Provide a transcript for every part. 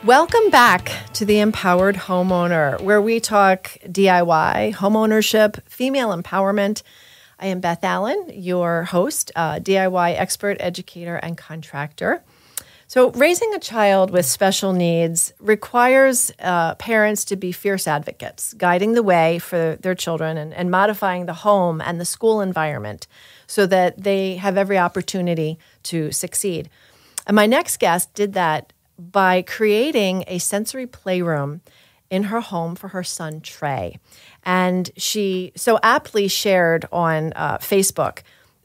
Welcome back to The Empowered Homeowner, where we talk DIY, homeownership, female empowerment. I am Beth Allen, your host, DIY expert, educator, and contractor. So raising a child with special needs requires parents to be fierce advocates, guiding the way for their children and modifying the home and the school environment so that they have every opportunity to succeed. And my next guest did that by creating a sensory playroom in her home for her son, Trey. And she so aptly shared on Facebook,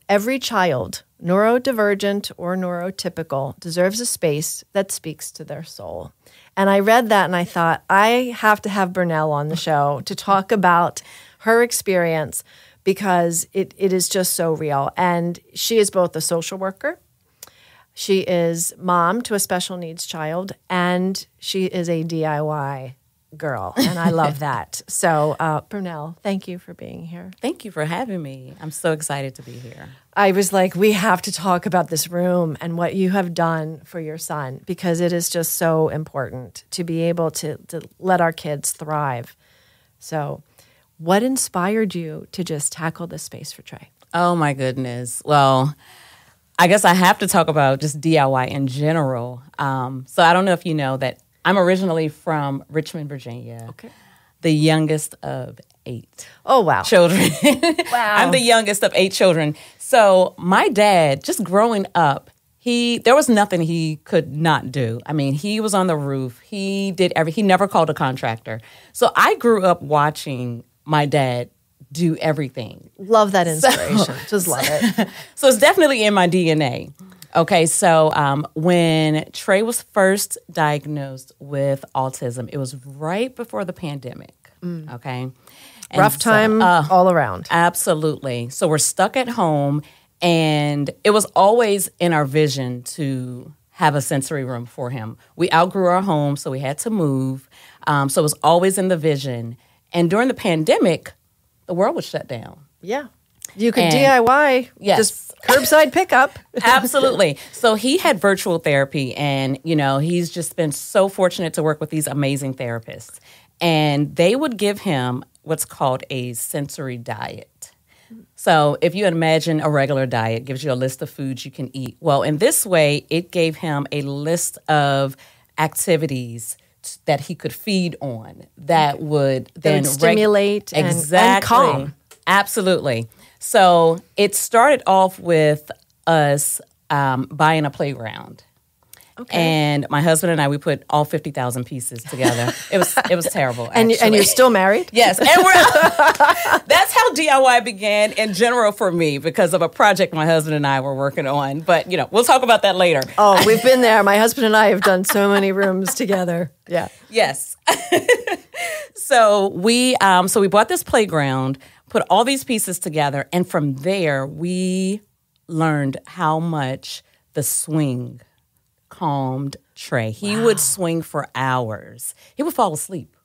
every child, neurodivergent or neurotypical, deserves a space that speaks to their soul. And I read that and I thought, I have to have Bernell on the show to talk about her experience because it is just so real. And she is both a social worker, she is mom to a special needs child, and she is a DIY girl, and I love that. So, Bernell, thank you for being here. Thank you for having me. I'm so excited to be here. I was like, we have to talk about this room and what you have done for your son, because it is just so important to be able to let our kids thrive. So, what inspired you to just tackle this space for Trey? Oh, my goodness. Well, I guess I have to talk about just DIY in general. So I don't know if you know that I'm originally from Richmond, Virginia. Okay. The youngest of 8. Oh, wow. Children. Wow. I'm the youngest of 8 children. So my dad, just growing up, there was nothing he could not do. I mean, he was on the roof. He did he never called a contractor. So I grew up watching my dad do everything. Love that inspiration. Just love it. So it's definitely in my DNA. Okay, so when Trey was first diagnosed with autism, it was right before the pandemic, okay? And rough time all around. Absolutely. So we're stuck at home, and it was always in our vision to have a sensory room for him. We outgrew our home, so we had to move. So it was always in the vision. And during the pandemic, the world was shut down. Yeah. You could DIY, yes. Just curbside pickup. Absolutely. So he had virtual therapy, and, he's just been so fortunate to work with these amazing therapists. And they would give him what's called a sensory diet. So if you imagine a regular diet, it gives you a list of foods you can eat. Well, in this way, it gave him a list of activities that he could feed on that would then stimulate and calm. Absolutely. So it started off with us buying a playground. Okay. And my husband and I, we put all 50,000 pieces together. It was terrible. And you're still married? Yes. And that's how DIY began in general for me, because of a project my husband and I were working on. But, we'll talk about that later. Oh, we've been there. My husband and I have done so many rooms together. Yeah. Yes. So we bought this playground, put all these pieces together, and from there we learned how much the swing calmed Trey. He would swing for hours. He would fall asleep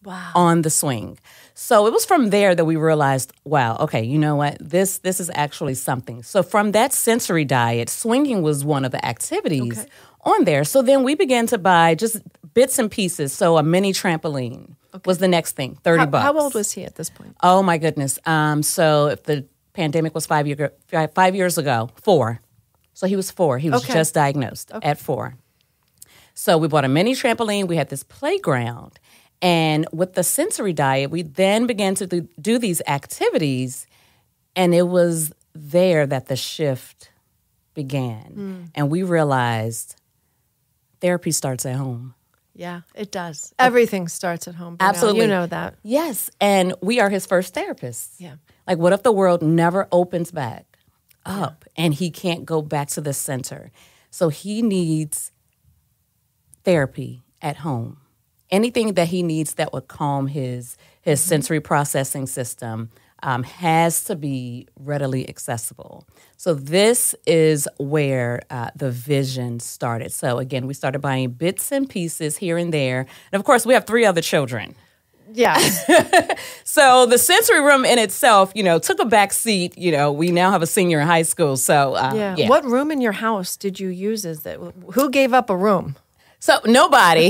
on the swing. So it was from there that we realized, wow, okay, you know what? This is actually something. So from that sensory diet, swinging was one of the activities on there. So then we began to buy just bits and pieces. So a mini trampoline was the next thing, $30. How old was he at this point? Oh, my goodness. So if the pandemic was 5 years ago, 4. So he was 4. He was just diagnosed at 4. So we bought a mini trampoline. We had this playground. And with the sensory diet, we then began to do these activities. And it was there that the shift began. And we realized therapy starts at home. Yeah, it does. Everything starts at home. Absolutely. You know that. Yes. And we are his first therapists. Yeah. Like, what if the world never opens back up and he can't go back to the center? So he needs therapy at home. Anything that he needs that would calm his sensory processing system has to be readily accessible. So this is where the vision started. So again, we started buying bits and pieces here and there. And of course, we have 3 other children. Yeah. So the sensory room in itself, took a back seat. We now have a senior in high school. So What room in your house did you use? Who gave up a room? So nobody,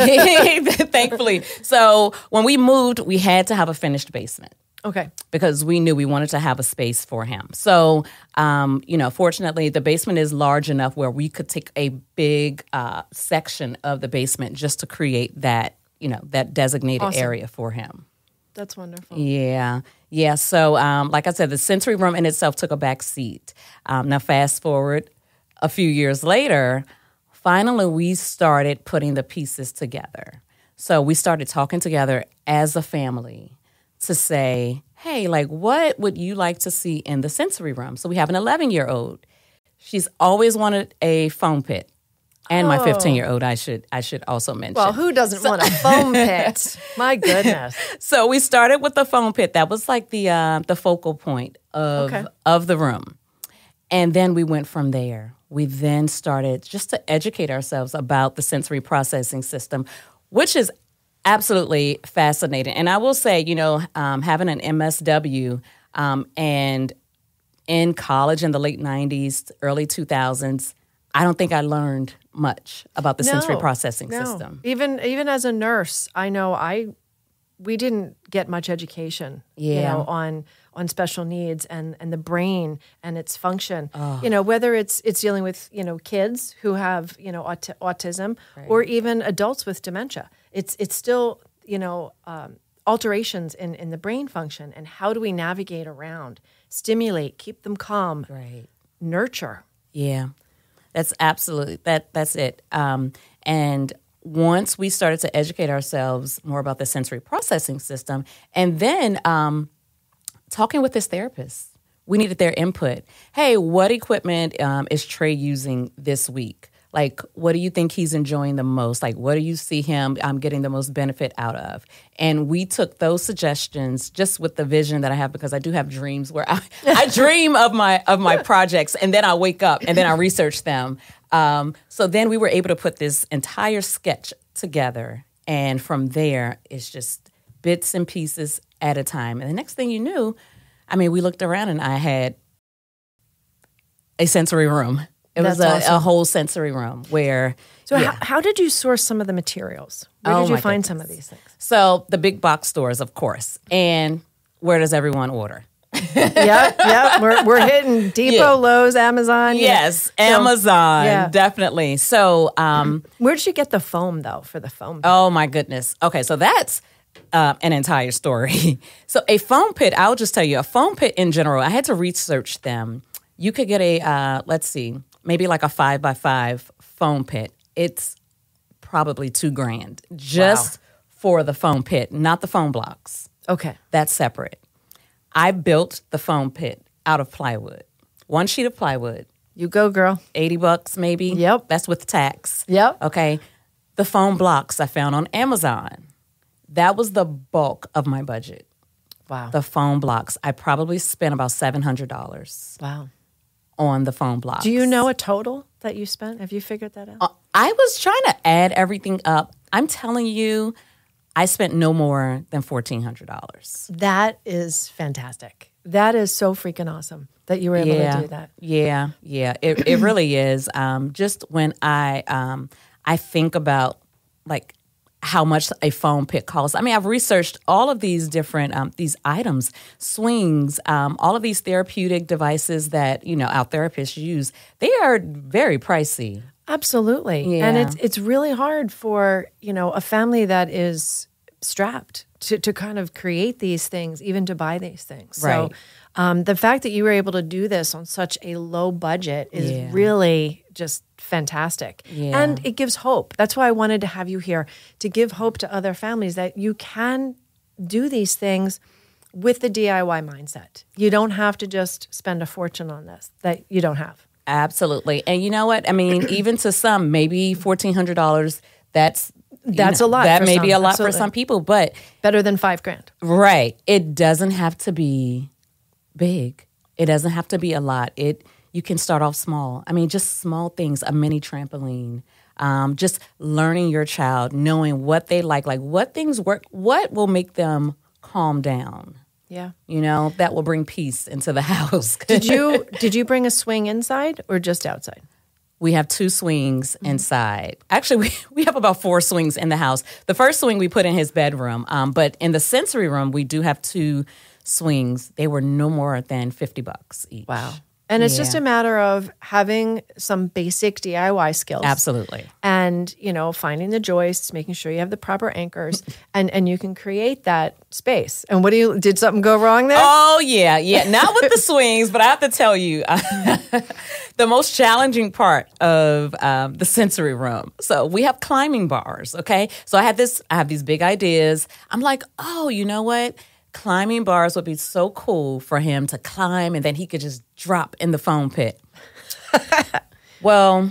thankfully. So when we moved, we had to have a finished basement. Okay. Because we knew we wanted to have a space for him. So, fortunately, the basement is large enough where we could take a big section of the basement just to create that, that designated area for him. That's wonderful. Yeah. Yeah. So, like I said, the sensory room in itself took a back seat. Now, fast forward a few years later, finally, we started putting the pieces together. So we started talking together as a family to say, hey, like, what would you like to see in the sensory room? So we have an 11-year-old. She's always wanted a foam pit. And my 15-year-old, I should also mention. Well, who doesn't want a foam pit? My goodness. So we started with the foam pit. That was like the focal point of the room. And then we went from there. We then started just to educate ourselves about the sensory processing system, which is absolutely fascinating. And I will say, having an MSW and in college in the late 90s, early 2000s, I don't think I learned much about the sensory processing system. Even as a nurse, I know we didn't get much education, on special needs and the brain and its function. Whether it's dealing with kids who have autism or even adults with dementia. It's still alterations in the brain function, and how do we navigate around, stimulate, keep them calm, nurture. Yeah. That's absolutely, that's it. And once we started to educate ourselves more about the sensory processing system, and then talking with this therapist, we needed their input. Hey, what equipment is Trey using this week? Like, what do you think he's enjoying the most? Like, what do you see him getting the most benefit out of? And we took those suggestions just with the vision that I have, because I do have dreams where I dream of my projects, and then I wake up and then I research them. So then we were able to put this entire sketch together. And from there, it's just bits and pieces at a time. And the next thing you knew, we looked around and I had a sensory room. It was a whole sensory room where... So how did you source some of the materials? Where did you find some of these things? So the big box stores, of course. And where does everyone order? Yep. We're hitting Depot, Lowe's, Amazon. Yes, Amazon, definitely. So... where did you get the foam, though, for the foam pit? Oh, my goodness. Okay, so that's an entire story. So a foam pit, I'll just tell you, a foam pit in general, I had to research them. You could get a, maybe like a 5x5 foam pit. It's probably $2,000 just for the foam pit, not the foam blocks. Okay. That's separate. I built the foam pit out of plywood. One sheet of plywood. You go, girl. $80 maybe. Yep. That's with tax. Yep. Okay. The foam blocks I found on Amazon. That was the bulk of my budget. Wow. The foam blocks. I probably spent about $700. Wow. On the foam blocks. Do you know a total that you spent? Have you figured that out? I was trying to add everything up. I'm telling you, I spent no more than $1,400. That is fantastic. That is so freaking awesome that you were able to do that. Yeah. It really is. Just when I think about like how much a foam pit costs. I've researched all of these different these items, swings, all of these therapeutic devices that our therapists use. They are very pricey. Absolutely, and it's really hard for a family that is strapped to kind of create these things, even to buy these things. Right. So the fact that you were able to do this on such a low budget is really just fantastic. Yeah. And it gives hope. That's why I wanted to have you here, to give hope to other families that you can do these things with the DIY mindset. You don't have to just spend a fortune on this that you don't have. Absolutely. And you know what? Even to some, maybe $1,400, that's a lot. That for may some. be a lot Absolutely. for some people, but better than $5,000. Right. It doesn't have to be big. It doesn't have to be a lot. You can start off small. Just small things, a mini trampoline, just learning your child, knowing what they like what things work, what will make them calm down. Yeah. That will bring peace into the house. Did you bring a swing inside or just outside? We have 2 swings inside. Actually, we have about 4 swings in the house. The first swing we put in his bedroom, but in the sensory room, we do have 2 swings. They were no more than $50 each. Wow. And it's just a matter of having some basic DIY skills. Absolutely. And, finding the joists, making sure you have the proper anchors, and you can create that space. And did something go wrong there? Oh, yeah. Not with the swings, but I have to tell you, the most challenging part of the sensory room. So we have climbing bars, okay? So I have these big ideas. I'm like, oh, you know what? Climbing bars would be so cool for him to climb, and then he could just drop in the foam pit. Well,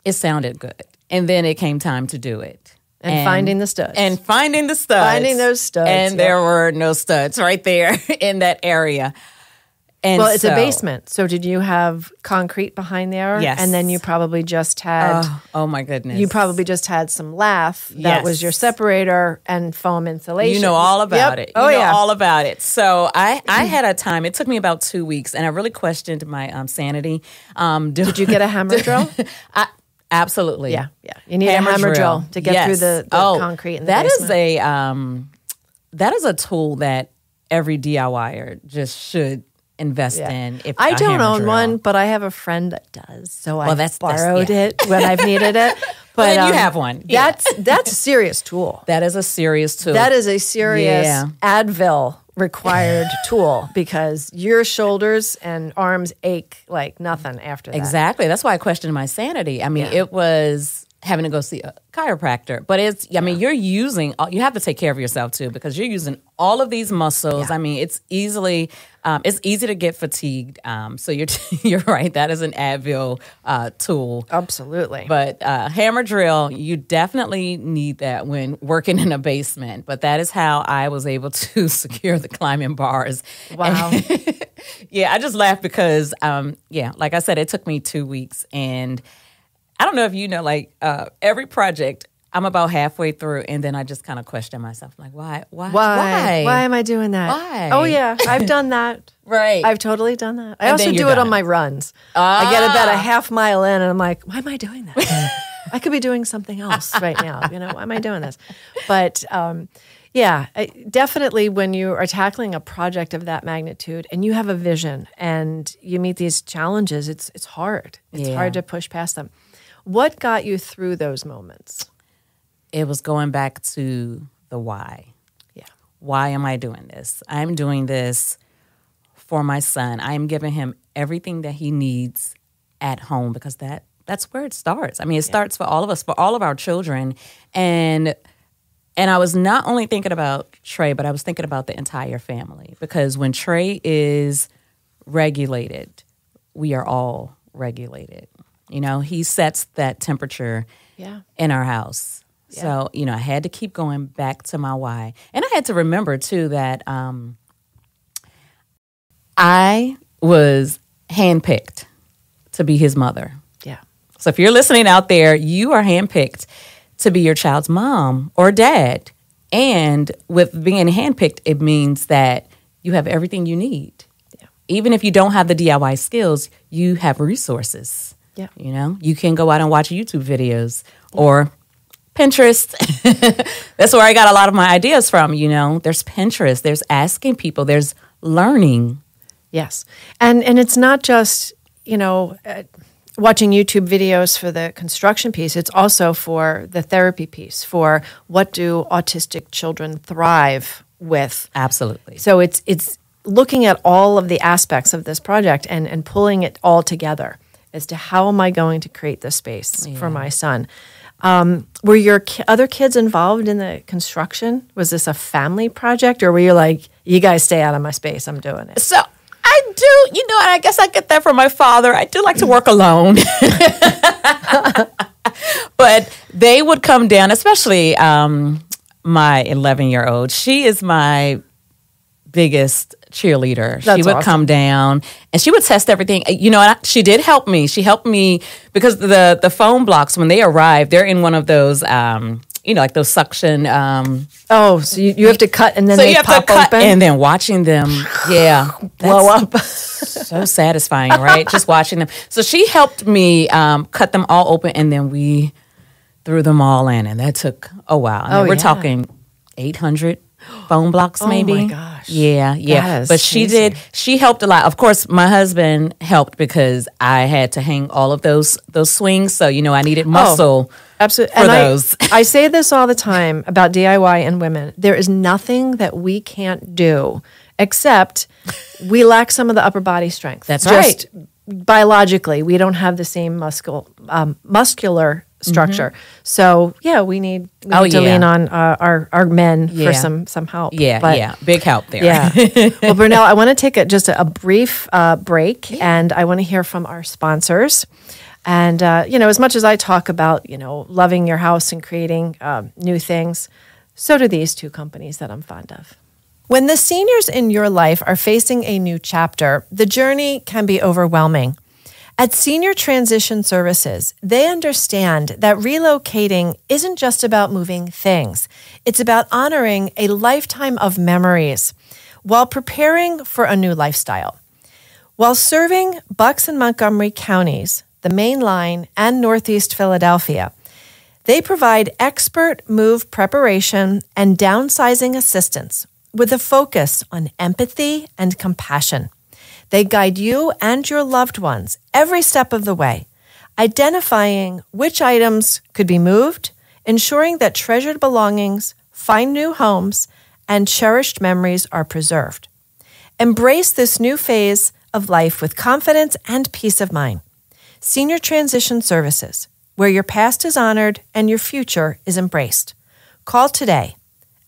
it sounded good. And then it came time to do it. And finding the studs. Finding those studs. And there were no studs right there in that area. And it's a basement. So did you have concrete behind there? Yes. And then you probably just had... Oh my goodness. You probably just had some lath. That was your separator and foam insulation. You know all about it. You know all about it. So I had a time. It took me about 2 weeks, and I really questioned my sanity. Did you get a hammer drill? Absolutely. Yeah. You need a hammer drill to get through the concrete in the basement. That is a tool that every DIYer just should invest in. I don't own one, but I have a friend that does. So I borrowed it when I've needed it. But then you have one. That's a serious tool. That is a serious tool. That is a serious Advil required tool, because your shoulders and arms ache like nothing after that. Exactly. That's why I questioned my sanity. I mean, it was having to go see a chiropractor. But you're using, you have to take care of yourself too, because you're using all of these muscles. I mean, it's easy to get fatigued. So you're right. That is an Advil tool. Absolutely. But hammer drill, you definitely need that when working in a basement. But that is how I was able to secure the climbing bars. Wow. I just laughed because, like I said, it took me 2 weeks. And I don't know if you know, every project, I'm about halfway through, and then I just kind of question myself, like, why am I doing that? Why? Oh yeah, I've done that. Right. I've totally done that. I also do it on my runs. I get about a half mile in, and I'm like, why am I doing that? I could be doing something else right now. Why am I doing this? But definitely when you are tackling a project of that magnitude and you have a vision and you meet these challenges, it's hard. It's hard to push past them. What got you through those moments? It was going back to the why. Yeah. Why am I doing this? I'm doing this for my son. I am giving him everything that he needs at home, because that's where it starts. I mean, it starts for all of us, for all of our children. And I was not only thinking about Trey, but I was thinking about the entire family, because when Trey is regulated, we are all regulated. He sets that temperature in our house. Yeah. So, I had to keep going back to my why. And I had to remember, too, that I was handpicked to be his mother. Yeah. So if you're listening out there, you are handpicked to be your child's mom or dad. And with being handpicked, it means that you have everything you need. Yeah. Even if you don't have the DIY skills, you have resources. Yeah. You can go out and watch YouTube videos or Pinterest. That's where I got a lot of my ideas from. There's Pinterest, there's asking people, there's learning. Yes. And it's not just, watching YouTube videos for the construction piece. It's also for the therapy piece, for what do autistic children thrive with. Absolutely. So it's looking at all of the aspects of this project and pulling it all together as to how am I going to create this space for my son. Were your other kids involved in the construction? Was this a family project, or were you like, you guys stay out of my space, I'm doing it? So I do, and I guess I get that from my father. I do like to work alone. But they would come down, especially my 11-year-old. She is my biggest cheerleader. That's she would awesome. come down and she would test everything. And she did help me. She helped me because the foam blocks, when they arrive, they're in one of those like those suction. Oh, so you have to cut and then So they you have pop to cut, open? and then watching them, blow up. so satisfying, right? Just watching them. So she helped me cut them all open, and then we threw them all in, and that took a while. I mean, we're talking 800 foam blocks, maybe. Oh my gosh. Yeah. That is But she crazy. she helped a lot. Of course, my husband helped because I had to hang all of those swings. So, I needed muscle. Absolutely. For And those. I say this all the time about DIY and women. There is nothing that we can't do except we lack some of the upper body strength. That's Just biologically, we don't have the same muscular structure. So, we need to lean on our men for some help. Big help there. Yeah. Well, Bernell, I want to take a brief break, and I want to hear from our sponsors. And, as much as I talk about, loving your house and creating new things, so do these two companies that I'm fond of. When the seniors in your life are facing a new chapter, the journey can be overwhelming. At Senior Transition Services, they understand that relocating isn't just about moving things. It's about honoring a lifetime of memories while preparing for a new lifestyle. While serving Bucks and Montgomery counties, the Main Line, and Northeast Philadelphia, they provide expert move preparation and downsizing assistance with a focus on empathy and compassion. They guide you and your loved ones every step of the way, identifying which items could be moved, ensuring that treasured belongings find new homes, and cherished memories are preserved. Embrace this new phase of life with confidence and peace of mind. Senior Transition Services, where your past is honored and your future is embraced. Call today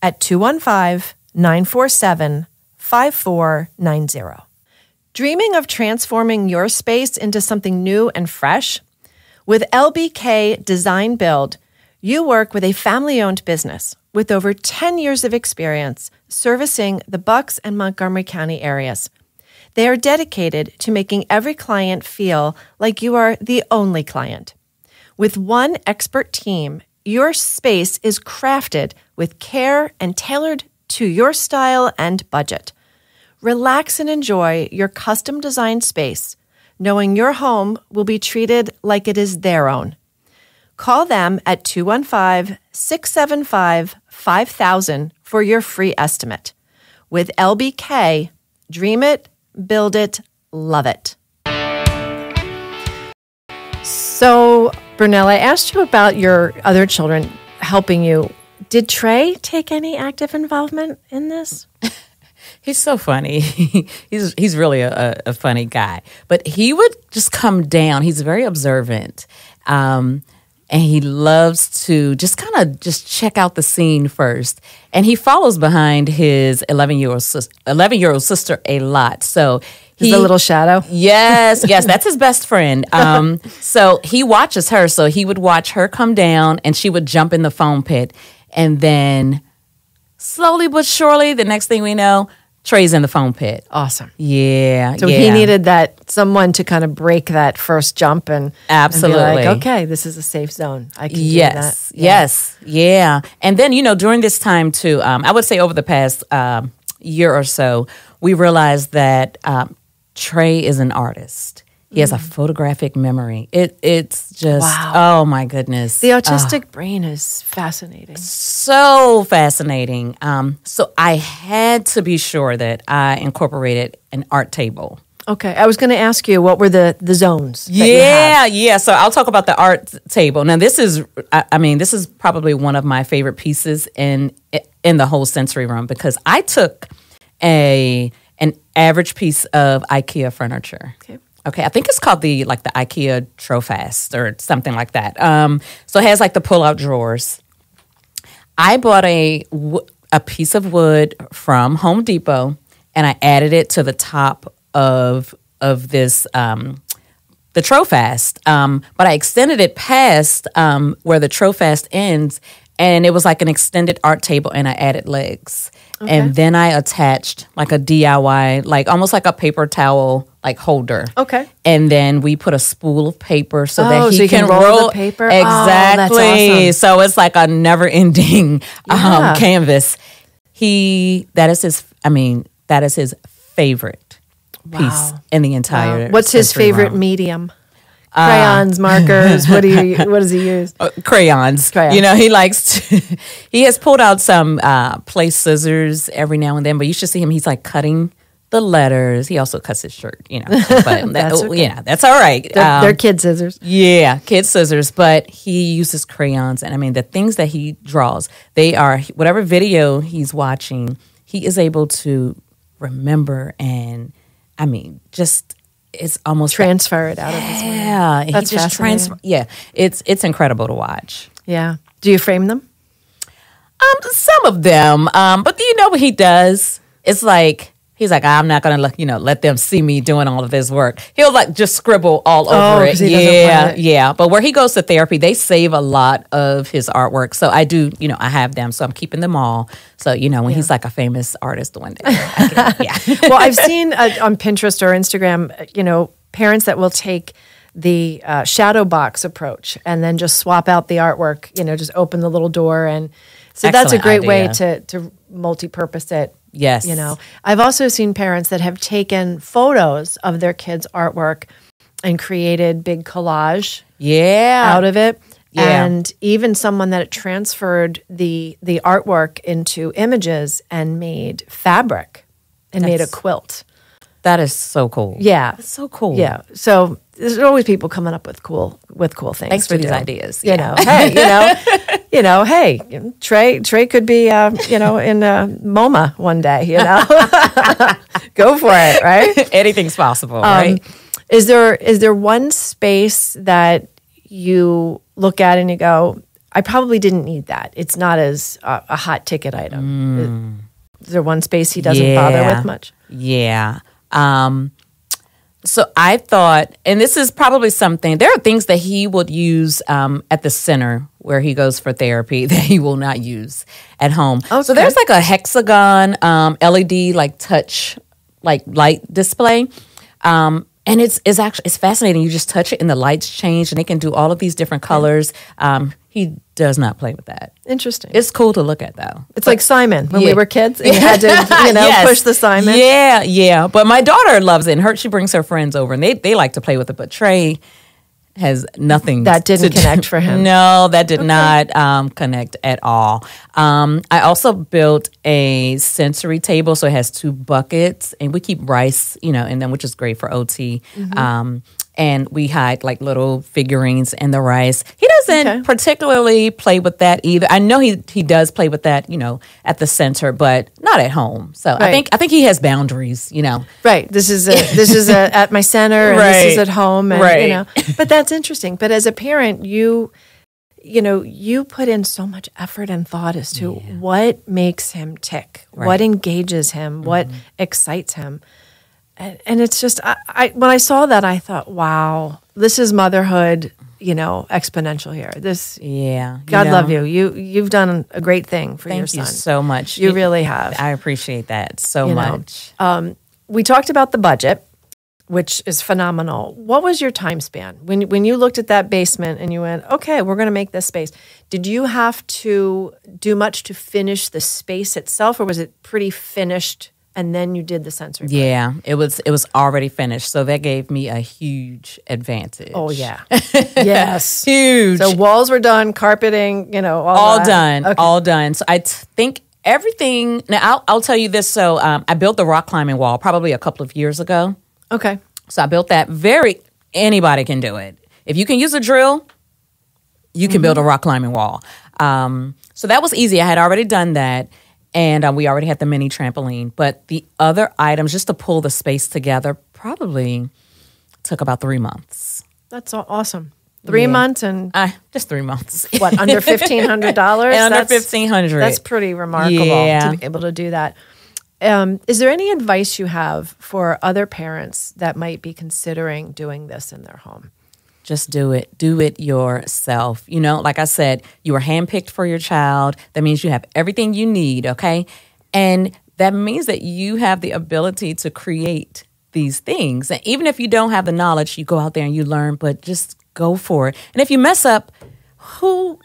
at 215-947-5490. Dreaming of transforming your space into something new and fresh? With LBK Design Build, you work with a family-owned business with over 10 years of experience servicing the Bucks and Montgomery County areas. They are dedicated to making every client feel like you are the only client. With one expert team, your space is crafted with care and tailored to your style and budget. Relax and enjoy your custom-designed space, knowing your home will be treated like it is their own. Call them at 215-675-5000 for your free estimate. With LBK, dream it, build it, love it. So, Bernell, I asked you about your other children helping you. Did Trey take any active involvement in this? He's so funny. He's really a funny guy. But he would just come down. He's very observant. And he loves to just kind of just check out the scene first. And he follows behind his 11-year-old sister a lot. So he's a little shadow? Yes, that's his best friend. So he watches her. So he would watch her come down, and she would jump in the foam pit. And then slowly but surely, the next thing we know, Trey's in the foam pit. Awesome. Yeah. So he needed someone to kind of break that first jump and absolutely and be like, okay, this is a safe zone. I can do that. Yes. And then, during this time too, I would say over the past year or so, we realized that Trey is an artist. He has a photographic memory. It's just, wow. Oh my goodness. The autistic brain is fascinating. So fascinating. So I had to be sure that I incorporated an art table. Okay. I was going to ask you, what were the zones that you have? So I'll talk about the art table. Now this is probably one of my favorite pieces in the whole sensory room, because I took an average piece of IKEA furniture. Okay, I think it's called the IKEA Trofast or something like that. So it has the pull-out drawers. I bought a piece of wood from Home Depot, and I added it to the top of this the Trofast. But I extended it past where the Trofast ends, And it was like an extended art table, and I added legs. Okay. And then I attached like a DIY, like almost like a paper towel like holder. Okay. And then we put a spool of paper so that so he can roll the paper. Exactly. Oh, that's awesome. So it's like a never-ending canvas. That is his favorite piece in the entire. What's his favorite medium? Crayons, markers. What does he use? Crayons. You know, he likes to, he has pulled out some play scissors every now and then, but you should see him. He's like cutting the letters. He also cuts his shirt, you know. But that's okay. Yeah, that's all right. They're kid scissors. Yeah, kid scissors. But he uses crayons, and I mean the things that he draws, they are whatever video he's watching, he is able to remember, and I mean just. It's almost transfer it out of his mind. Yeah, that's he just transfer. Yeah, it's incredible to watch. Yeah. Do you frame them? Some of them. But you know what he does? It's like he's like, I'm not gonna let them see me doing all of this work. He'll like just scribble all over it. Yeah. But where he goes to therapy, they save a lot of his artwork. So I do, I have them. So I'm keeping them all. So when he's like a famous artist one day, Well, I've seen on Pinterest or Instagram, parents that will take the shadow box approach and then just swap out the artwork. Just open the little door, and so that's a great way to multi-purpose it. Yes. I've also seen parents that have taken photos of their kids' artwork and created big collage out of it. Yeah. And even someone that transferred the artwork into images and made fabric and made a quilt. That is so cool. Yeah. That's so cool. Yeah. So there's always people coming up with cool things. Thanks for these ideas. Hey, Trey could be, in MoMA one day, Go for it, right? Anything's possible, right? Is there one space that you look at and you go, I probably didn't need that. It's not as a hot ticket item. Is there one space he doesn't bother with much? Yeah. So I thought, and this is probably something, there are things that he would use at the center where he goes for therapy that he will not use at home. Okay. So there's like a hexagon LED like touch like light display. And it's fascinating. You just touch it and the lights change and they can do all of these different colors. He does not play with that. Interesting. It's cool to look at though. It's like Simon when we were kids and you had to push the Simon. Yeah. But my daughter loves it, and she brings her friends over and they like to play with it. But Trey has nothing. That didn't connect for him. No, that did not connect at all. I also built a sensory table, so it has 2 buckets, and we keep rice, in them, which is great for OT. Mm-hmm. And we hide like little figurines in the rice. He doesn't particularly play with that either. I know he does play with that, at the center, but not at home. So I think he has boundaries, Right. This is at my center, and this is at home, and But that's interesting. But as a parent, you put in so much effort and thought as to what makes him tick, what engages him, what excites him. And it's just, I when I saw that, I thought, wow, this is motherhood, exponential here. God love you. You've done a great thing for your son. Thank you so much. You really have. I appreciate that so much. We talked about the budget, which is phenomenal. What was your time span? When you looked at that basement and you went, okay, we're going to make this space, did you have to do much to finish the space itself, or was it pretty finished and then you did the sensory part? Yeah, it was already finished. So that gave me a huge advantage. Oh, yeah. Yes. Huge. So walls were done, carpeting, all done. Okay. All done. So I think everything, now I'll tell you this. So I built the rock climbing wall probably a couple of years ago. Okay. So I built that. Anybody can do it. If you can use a drill, you can build a rock climbing wall. So that was easy. I had already done that. And we already had the mini trampoline. But the other items, just to pull the space together, probably took about 3 months. That's awesome. 3 months and... just 3 months. What, under $1,500? Under $1,500. That's pretty remarkable to be able to do that. Is there any advice you have for other parents that might be considering doing this in their home? Just do it. Do it yourself. You know, like I said, you were handpicked for your child. That means you have everything you need, okay? And that means that you have the ability to create these things. And even if you don't have the knowledge, you go out there and you learn, but just go for it. And if you mess up, who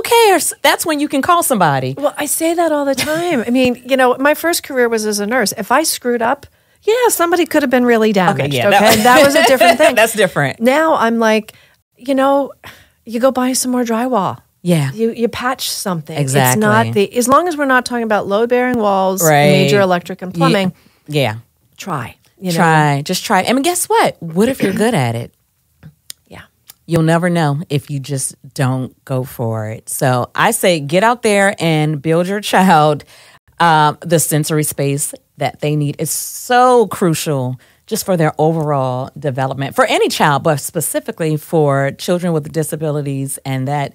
cares? That's when you can call somebody. Well, I say that all the time. I mean, you know, my first career was as a nurse. If I screwed up, yeah, somebody could have been really damaged. Okay, that was a different thing. That's different. Now I'm like, you know, you go buy some more drywall. Yeah. You patch something. Exactly. It's not as long as we're not talking about load-bearing walls, major electric and plumbing. Yeah. Try. Just try. And guess what? What if you're good at it? Yeah. You'll never know if you just don't go for it. So I say get out there and build your child the sensory space that they need. Is so crucial just for their overall development for any child, but specifically for children with disabilities, and that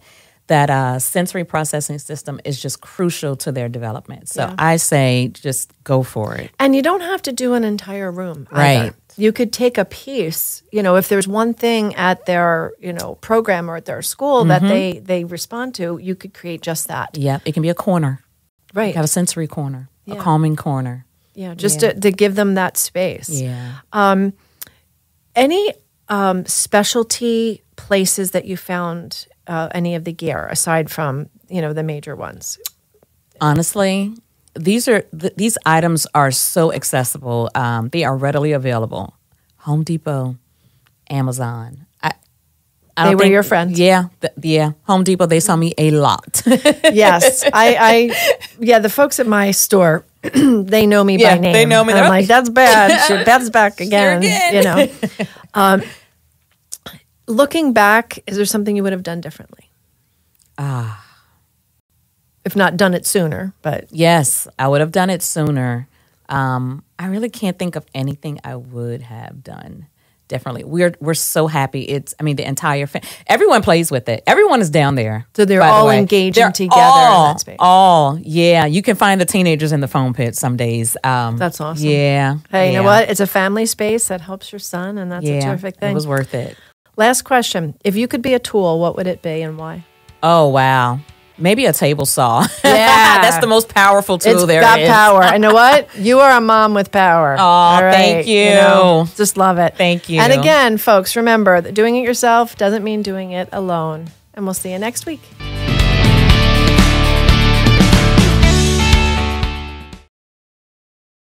sensory processing system is just crucial to their development. So I say just go for it. And you don't have to do an entire room either. Right. You could take a piece, you know, if there's one thing at their, you know, program or at their school that they respond to, you could create just that. Yeah, it can be a corner. Right. Have a sensory corner, a calming corner. Yeah, just to give them that space. Yeah. Any specialty places that you found any of the gear aside from, you know, the major ones? Honestly, these items are so accessible. They are readily available. Home Depot, Amazon. They were your friends. Yeah. Home Depot, they saw me a lot. Yes. The folks at my store, they know me by name. They know me. I'm like, that's bad. Beth's back again. You know. Looking back, is there something you would have done differently? If not done it sooner, but. Yes, I would have done it sooner. I really can't think of anything I would have done differently. We're so happy. The entire everyone plays with it. Everyone is down there. So they're all engaging together in that space. Yeah. You can find the teenagers in the foam pit some days. That's awesome. Yeah. Hey, you know what? It's a family space that helps your son, and that's a terrific thing. It was worth it. Last question. If you could be a tool, what would it be and why? Oh, wow. Maybe a table saw. Yeah. That's the most powerful tool there is. It's got power. And you know what? You are a mom with power. Oh, all right. Thank you. You know, just love it. Thank you. And again, folks, remember that doing it yourself doesn't mean doing it alone. And we'll see you next week.